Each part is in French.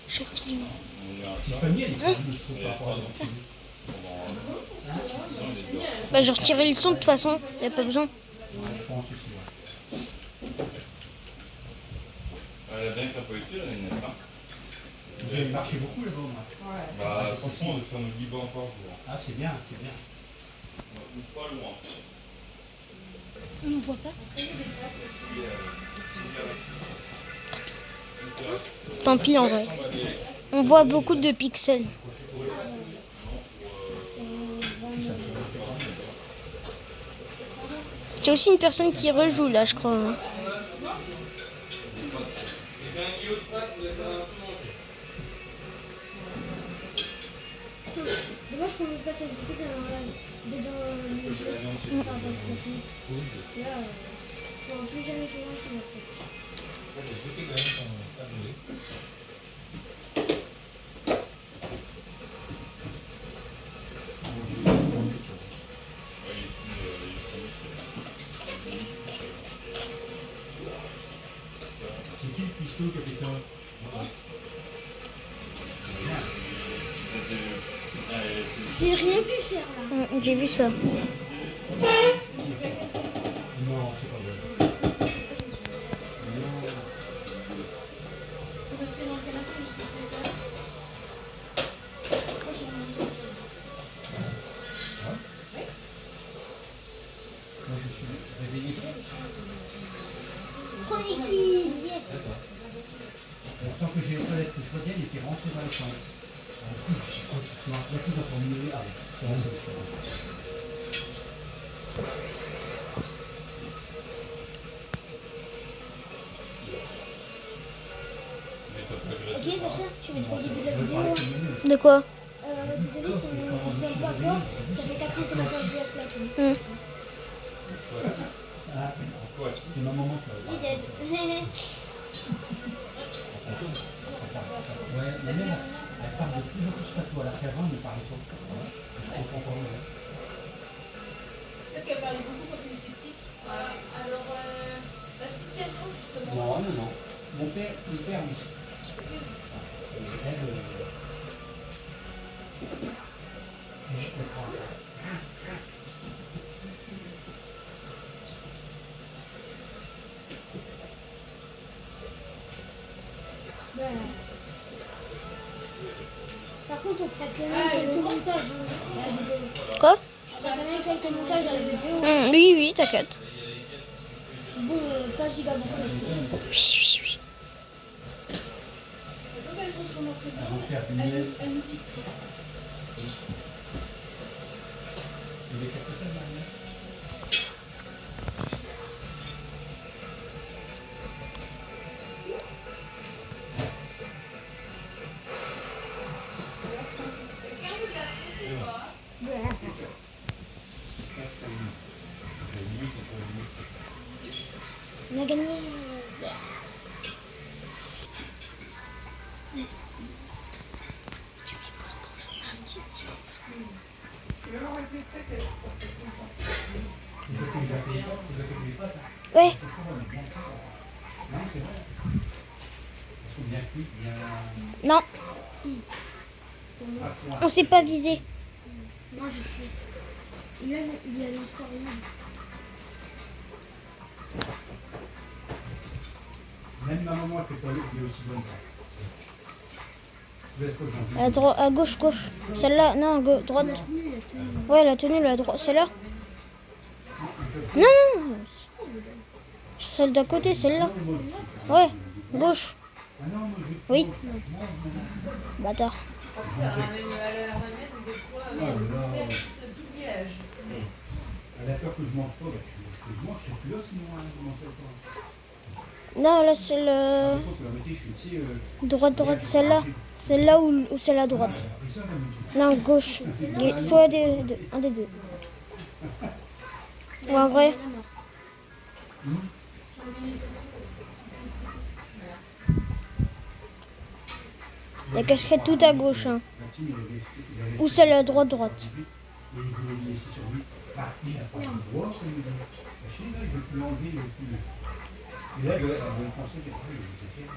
Je filme. Tiffany, elle est quand même, je trouve, par rapport à l'autre. Bah, je retirais le son de toute façon, y a pas besoin. Ouais, je pense aussi, ouais. Elle a bien capoté, la nénette, hein. Vous avez marché beaucoup là-bas, moi. Ouais. Bah, franchement, on fait nos 10 bancs par jour. Ah, c'est bien, c'est bien. Pas loin. On ne voit pas. Tant pis en vrai. On voit beaucoup de pixels. Il y a aussi une personne qui rejoue là, je crois. Hein. Dommage qu'on ne pas s'ajouter dans le jeu. Enfin, parce que là, on ne plus jamais jouer ensemble après. C'est qui le piston qui a fait ça? J'ai rien pu faire là. J'ai vu ça. Non, c'est pas vrai. Faut rester dans le canapé jusqu'à 5 heures. Moi, je suis réveillé. Premier kill, yes. Tant que j'ai les toilettes que je vois bien, il était rentré dans la chambre. Du coup, je me suis dit, la plus j'entends mieux. Ah, c'est la solution. Ok, Sacha, tu veux te début de la Je veux vidéo. parler avec le menu. De quoi? Désolé si on ne sonne pas fort. Ça fait 4 ans qu'on n'a pas joué à Splatoon. Ah, c'est ma maman qui Il est dead. Ouais, mais même, elle parle de plus en plus plateau, alors qu'avant, elle ne parlait pas. Je comprends pas. Ouais. Peut-être qu'elle parlait beaucoup quand elle était petite. Alors, pas spécialement justement. Non, non, non. Mon père, oui. Elle, je comprends. Voilà. Par contre, on fera quand même quelques montages dans la vidéo. Quoi? On fera quand même quelques montages dans la vidéo. Oui, oui, t'inquiète. Bon, pas gigabon. Oui, oui, oui. Tant qu'elles sont sur morceau Elle blanc, veut faire du miel. elle nous dit. Il y a quelque chose derrière. Est-ce qu'un peu de la soupe ou pas? On a gagné. Ouais. Non. On s'est pas visé. Moi, je sais. Il y a l'historien. Même ma maman, elle fait pas l'eau qui est aussi bonne. À gauche, gauche. Celle-là, non, droite. Ouais, la tenue, la droite. Celle-là. Non, non. Celle d'à côté, celle-là. Ouais, gauche. Oui. Bâtard. Elle ramène des fois un tout village. Elle a peur que je mange pas, bah, je mange, je sais plus là sinon, hein, comment ça va. Non, là, c'est le... Des fois que la moitié, je suis ici, Droite, celle-là. Celle-là ou celle à droite. Non, gauche. Soit un des deux. Ou en vrai. La casquette tout à gauche. Hein. Ou celle à droite. Et là, elle doit penser qu'elle c'est clair.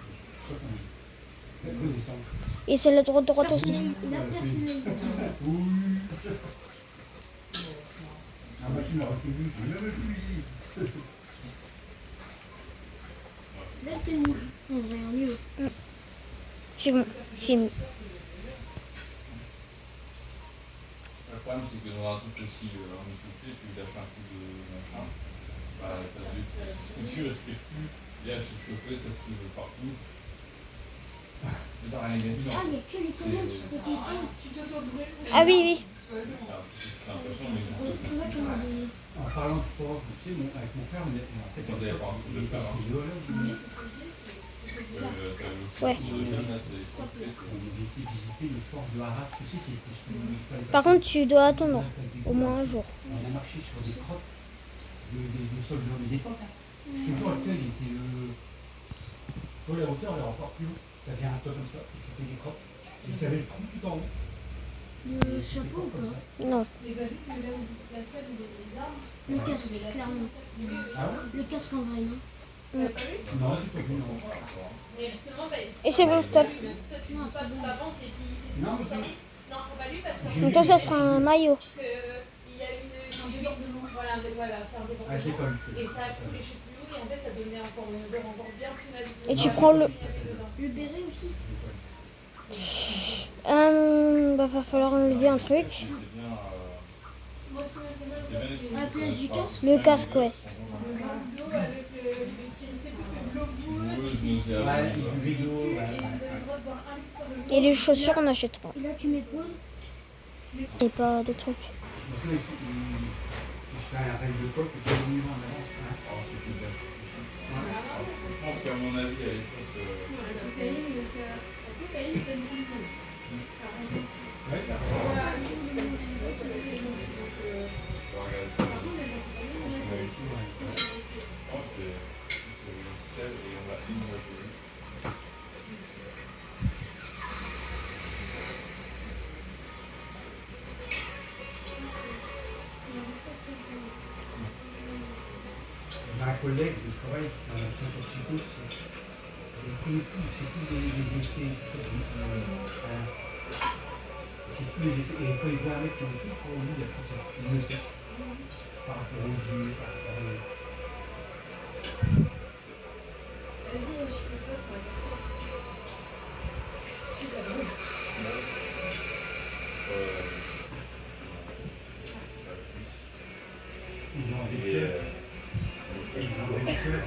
C'est pas qu'on- elle peut descendre. Et celle à droite aussi. Il a personnalisation. Oui. Ah bah tu m'as reconnu, je l'ai même plus ici. Là, t'es mis. En vrai, en mieux. C'est bon, j'ai mis. Le problème, c'est que dans un truc aussi en étouffé, tu lui lâches un coup de machin. Bah, t'as vu, tu respires plus. Bien se chauffer, ça se trouve partout. C'est pas rien gagné. Ah, il n'y a que les commandes sur côté dessus. Tu t'auto-brûles. Ah oui, oui. J'ai l'impression, mais C'est moi qui m'a donné. En parlant de fort, tu sais, avec mon frère, en fait, Quand t'avais pas un truc de il était faire, hein. spéléologue. Oui, c'est ce que je dis. C'est Ouais. On avait été visiter le fort de Arras, tu sais, c'était ce qu'il fallait Par passer. contre, tu dois attendre au moins un jour. On a marché sur des crottes de soldats d'époque. Je te jure, le tel, il était. Faut la hauteur, elle est encore plus haut. Ça vient un peu comme ça, et c'était des crottes. Et tu avais le trou tout en haut. Le chapeau ou pas? Non. Mais bah, vu que là où la salle où il y avait les armes, Le casque, clairement. Ah ouais? Le casque en vrai, non? t'as pas vu? Non, j'ai pas vu, non. Mais justement, bah, Et c'est bon, stop. toi, tu dis pas tout avance et puis il fait Non, ça. mais Non, faut pas lui parce qu'en J'ai fait, Donc toi, ça sera un maillot. il y a une déborde de l'eau. Voilà, c'est un Ah, je l'ai débordement. pas vu. Et ça a coulé je sais plus où et en fait ça donnait encore une odeur encore bien plus nazie. Et tu prends le... Le béret aussi? Bah, va falloir enlever un truc. C'est bien. Moi ce qui m'a fait mal, c'est À la place du casque? Le casque, ouais. le manque d'eau avec qui restait plus que de l'eau boueuse. Ouais, une vidéo. Et Ouais. vous avez le droit de boire 1 litre de Et les chaussures, on n'achète pas. Et là, tu mets pause. Et pas de trucs. Parce que, je fais un rêve de coq et puis on y va en avance. Je pense qu'à mon avis, à l'époque, La cocaïne, mais c'est la cocaïne, c'est une fille. Ouais, je vais regarder. Je pense que c'est une stèle et on a une voiture. on a un collègue qui travaille dans la psycho, il connaît tout, c'est tous les effets, tout ça. C'est tous les effets. Et quand il voit un mec qui est tout, pour lui, il a tout ça. Il le sait. Par rapport aux yeux, par rapport aux... Vas-y, je suis pas pour si tu veux. Ils ont un Et vecteur. Ils ont un vecteur.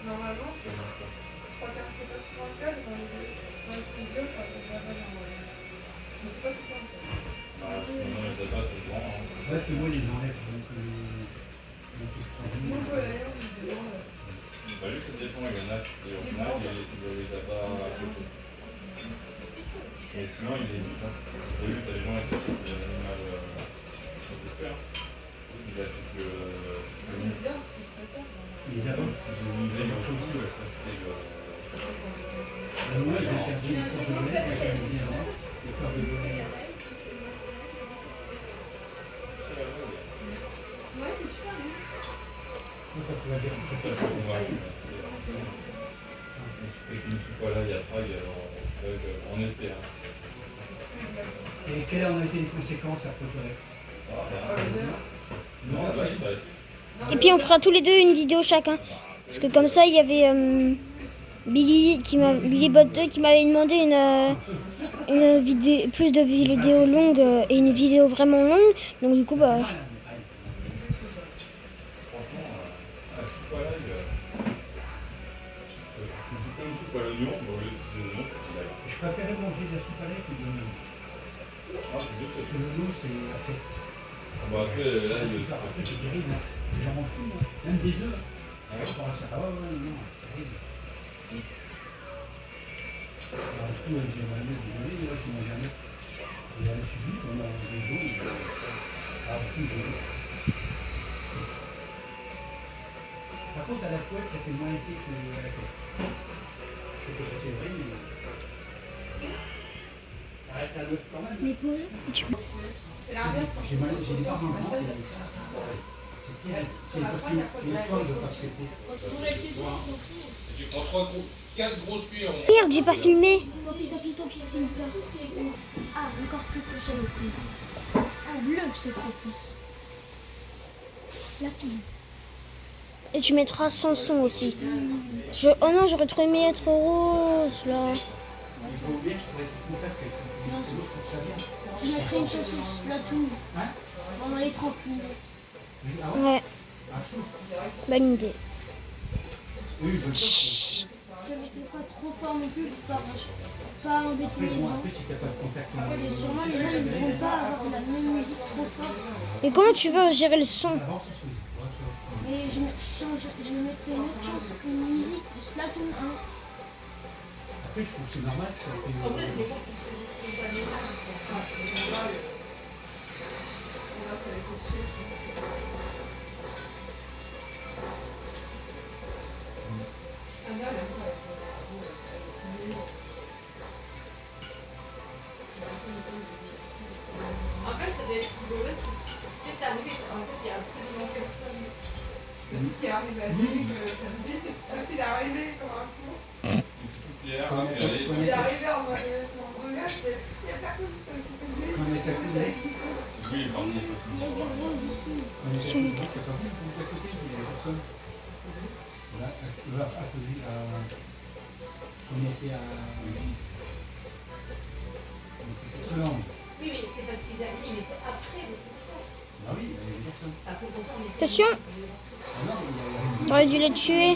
Normalement, je crois que c'est pas souvent le cas dans les studios quand on travaille en mode. Mais c'est pas tout le temps. non, mais ça passe, c'est grand. Hein. Ouais, parce que moi, ils enlèvent. Donc, Moi, je vois d'ailleurs une vidéo. Bah, lui, ça dépend, il y en a qui, au final, il les a pas à côté. Mais sinon, il est vite. Hein. T'as vu, t'as les gens qui achètent des animaux de fer. Ils achètent le. C'est bien, c'est très bien. ils les abonnent. Ils ont mis des choses aussi, ouais, s'acheter le. Moi, j'ai interdit les corps de bonnet, moi, j'ai dit avant, les corps de bonnet. Ouais, c'est super bien. Quand tu vas dire ça, Pas chaud, moi. Je ne suis pas là il y a Prague, alors en été. Hein. et quelles en ont été les conséquences après Correct? Non, bah, il fallait. Et puis on fera tous les deux une vidéo chacun. Parce que comme ça, il y avait Billy Bot 2 qui m'avait demandé une vidéo, plus de vidéos longues et une vidéo vraiment longue. Donc du coup, bah... Franchement, la soupe à l'ail, c'est du pain de soupe à l'oignon, mais au lieu de l'oignon, c'est de l'ail. Je préférais manger de la soupe à lait que de l'oignon. Ah, c'est deux Parce choses. que l'oignon, c'est après. Bah, tu sais, là, il y a Après, c'est terrible. Hein. J'en mange plus, moi. Même des œufs. Ah ouais? Ah ouais, non, terrible. Alors, du coup, j'ai un mec, désolé, là, j'ai mangé un mec. Et elle a subi, on a des os. Ah, beaucoup, j'ai Par contre, à la couette, ça fait moins effet que à la couette. Je sais pas si c'est vrai, mais. Ça reste à l'œuf quand même. Mais pause. C'est l'inverse. J'ai des barres dans le ventre. C'est pas plus. L'étoile ne doit pas accepter. Et tu prends 4 grosses cuillères. Merde, j'ai pas filmé. Tant pis, filme pas. Ah, encore quelque chose. Ah, bleu cette fois-ci. La fille. Et tu mettras Samson aussi. Oh non, j'aurais trop aimé être rose là. Je vois bien, je pourrais être en contact avec le je trouve ça bien. Je mettrai une chanson Splatoon Hein? pendant les 30 minutes. Ah ouais? Ouais, Ah, je trouve. bonne idée. Oui, je veux pas. Je ne mettrai pas trop fort non plus pour pas embêter Après, les bon, gens. après, si t'as pas de contact, Et sûrement les gens ils ne voudront pas avoir la même musique trop forte. Et comment tu veux gérer le son? avance sur les ouais, ça va. Et je mettrai une autre chanson, une musique de Splatoon 1. Après, je trouve que c'est normal. Ça fait, En fait, ça doit être rigolo si c'est arrivé. En fait, il y a absolument personne. C'est ce qui est arrivé à Dick samedi. Il est arrivé comme un fou. Toutes les heures, Il est arrivé en mode regarde, il n'y a personne qui s'occupe de lui. quand on est à côté, oui, pardon. Il y a des roses ici. on est à côté, t'as pas vu, on est à côté, il y a personne. Là, on était à. Solange. Oui, mais c'est parce qu'ils avaient dit, mais c'est après le concert. Ah oui, il y avait personne. Après le concert, on était. Attention, Ah non, il y a t'aurais dû les tuer.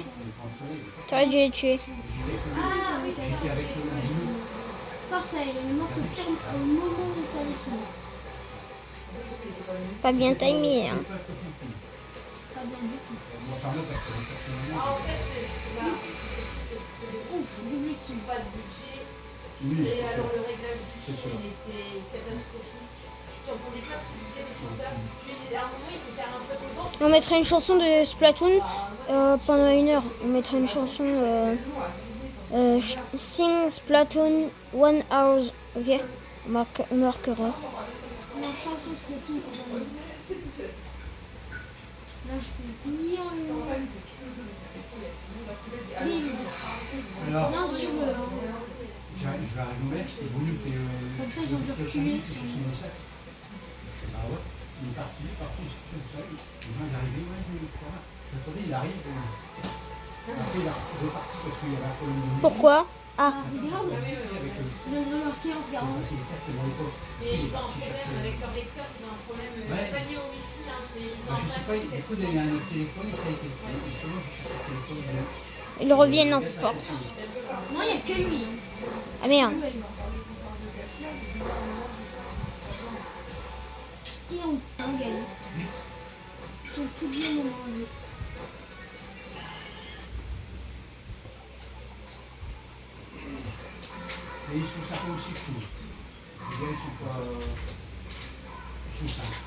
T'aurais dû les tuer. Ah oui, J'étais avec le force à elle, elle est morte au pire au moment où ça descend. Pas bien timé. Hein. Pas bien du tout. Moi, par là, parce que personnellement. Ah, en fait, c'est Ouf, double kill. pas de budget. Oui, Et c'est alors, sûr. le réglage du C'est son, sûr. il était catastrophique. Tu entendais pas ce qu'il disait, le chanteur. À un moment, il faut faire un stop aux gens. On mettrait une chanson de Splatoon pendant 1 heure. On mettrait une chanson Sing Splatoon 1 hour. Ok, on marquera. La chanson Splatoon pendant une heure. Là, je fais bien Alors, bien sur le. je vais à Rigolet, c'était voulu que. Comme ça, ils ont pu reculer. Je cherchais mes sacs. Je suis là, ouais. Il est parti, sur le sol. Les gens, ils arrivaient, ouais, je crois. Je attendais, il arrive. Après, il est reparti parce qu'il y avait un problème de musique. Pourquoi? Ah, Regarde, Avec je viens de remarquer en regardant. c'est les cartes, c'est dans l'époque. Mais ils ont un problème avec leur lecteur, ils ont un problème. C'est pas lié au wifi, hein, ils ont Je sais pas, du coup, il y a un autre téléphone, ça a été. Et comment je cherche le téléphone ils reviennent en force. Non, il n'y a que lui. Hein. Ah merde. Lui, elle est morte. Et on gagne. Sur tout le moment. Et ils sont sympas aussi, je trouve. Je dirais qu'ils sont sympas.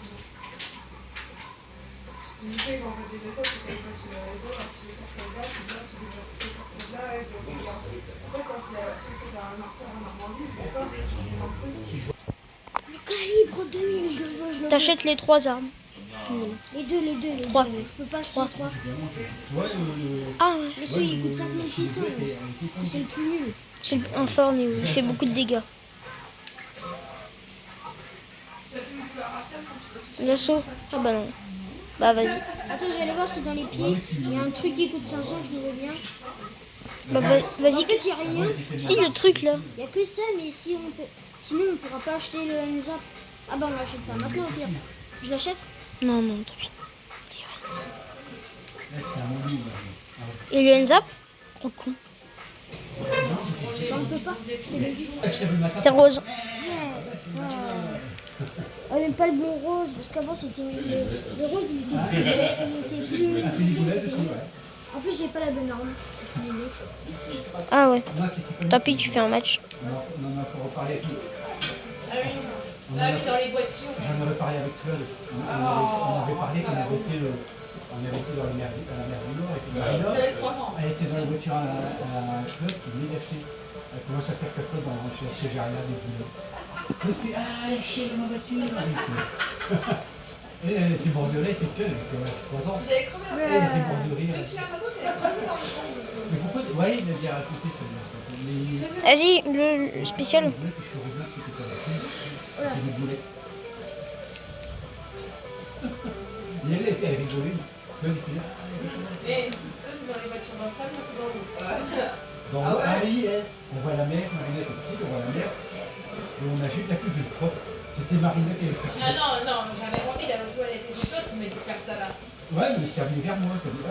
Je sais qu'en fait, des fois, c'est quand ils passent sur les réseaux, alors tu les portes là, tu les portes là, et puis en fait, quand tu fais un marqueur en Normandie, d'accord, c'est Le calibre 2000, je le veux, je le veux. T'achètes les 3 armes. Les deux. Trois. Je peux pas acheter 3. Ouais, Ah, Le seuil, il coûte 5600. C'est le plus nul. c'est un fort niveau. Il fait beaucoup de dégâts. L'assaut? Ah bah non. Bah vas-y. Attends, je vais aller voir si dans les pieds, il y a un truc qui coûte 500, je le veux bien. Bah vas-y. En fait, il n'y a rien. Si le truc là. Il n'y a que ça, mais si on peut... sinon on pourra pas acheter le Hands Up. Ah bah on l'achète pas maintenant au pire. Je l'achète? Non, non, tant pis. là, c'est un moment. Et le hands up? Trop con. Bah, on peut pas, je te l'ai dit. T'es rose. Yes. Ah, même pas le bon rose, parce qu'avant c'était le rose, il était plus. En plus, j'ai pas la bonne arme. Je suis une autre. Ah ouais. Tant pis, tu fais un match. On en a pour reparler avec Ah oui, dans les voitures. J'en avais parlé avec Claude. On avait parlé qu'on avait été dans la mer du Nord et que Marina, elle était dans la voiture à Claude qui venait d'acheter. Elle commence à faire capote chez Gerria des boulots. Claude fait ah, elle a chier dans ma voiture. Elle était morte de rire, elle était jeune, elle avait 3 ans. J'avais crevé un peu. Elle était morte de Je me rire. souviens d'un truc, j'avais creusé dans le fond. Mais pourquoi? Ouais, il a déjà raconté ça. Mais. Vas-y, le spécial. Puis je suis revenu que c'était pas la pluie. C'était des boulettes. Et elle était, elle rigolait. Elle était là. Mais toi, c'est dans les voitures dans le salon, moi, c'est dans l'eau. Dans Ah ouais? Paris, on voit la mer, Marinette est petite, on voit la mer. Et on achète la cuve propre. C'était Marinette qui avait fait ça. Ah non, non, j'avais envie d'aller aux toilettes. Et c'est toi qui m'as dit de faire ça là. Ouais, mais ça venait vers moi. Ça venait...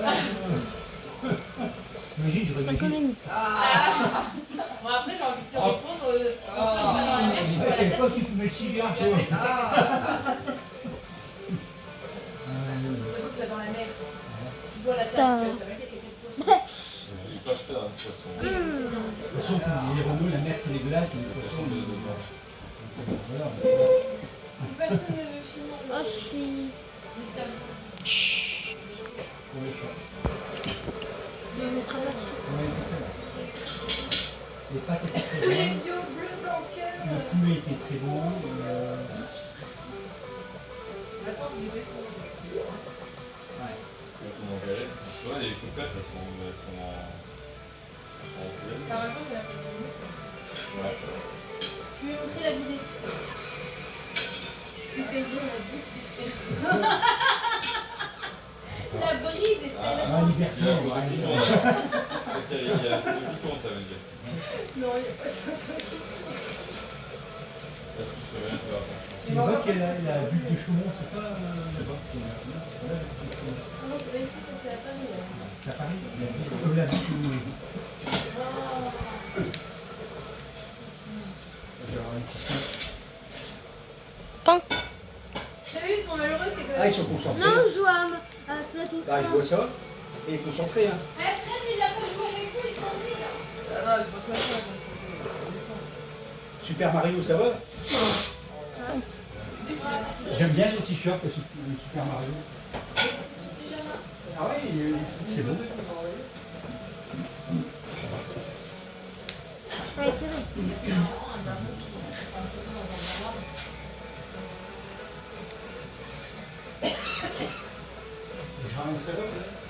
Imagine, j'aurais Quand dit. même. Ah. Bon, après, j'ai envie de te répondre. On saute ça dans la mer, tu vois Ouais, la c'est pas place. qui fumait le cigare, toi. On saute ça dans la mer. Tu bois la Putain. tasse, ça va être quelque chose. Il est pas ça, de toute façon. Oui, c'est bien. De toute façon, pour les Renault, la mer c'est dégueulasse, mais de toute façon, voilà. Personne ne veut finir. Oh, je suis. Chut. Pour les chats. Il est traversé. Ouais, les pâtes étaient très Les bonnes, bio bleu blanc cœur. le poulet était très bon. Attends, je vais répondre. Ouais. Comment galette. Tu vois, les cocottes, elles sont en poulet. T'as raison, j'ai la première. Ouais. Je vais montrer la vidéo. Tu fais bien la bite. La bride est Ah, Ah, liberté, ouais. Il y a le piquant, ça veut dire. Non, il n'y a pas de photo qui tourne. Là, tu peux rien faire. C'est vrai qu'il y a la butte de Chaumont, c'est ça là-bas, c'est là, la butte de Chaumont. Ah non, c'est ici, ça c'est à Paris. Là. C'est à Paris, la butte de Je vais avoir une petite sainte. Quand T'as vu, ils sont malheureux, c'est que. Ah, ils sont concentrés. Non, on joue à Splatoon. Ah, je vois ça. Et concentrés, hein. Eh, Fred, il a pas joué avec nous, il s'ennuie là. Ah non, c'est pas ça. Super Mario, ça va? J'aime bien ce t-shirt, le Super Mario. Ah oui, je trouve que c'est beau. Ça va être serré. Je ramène ça là, peut-être.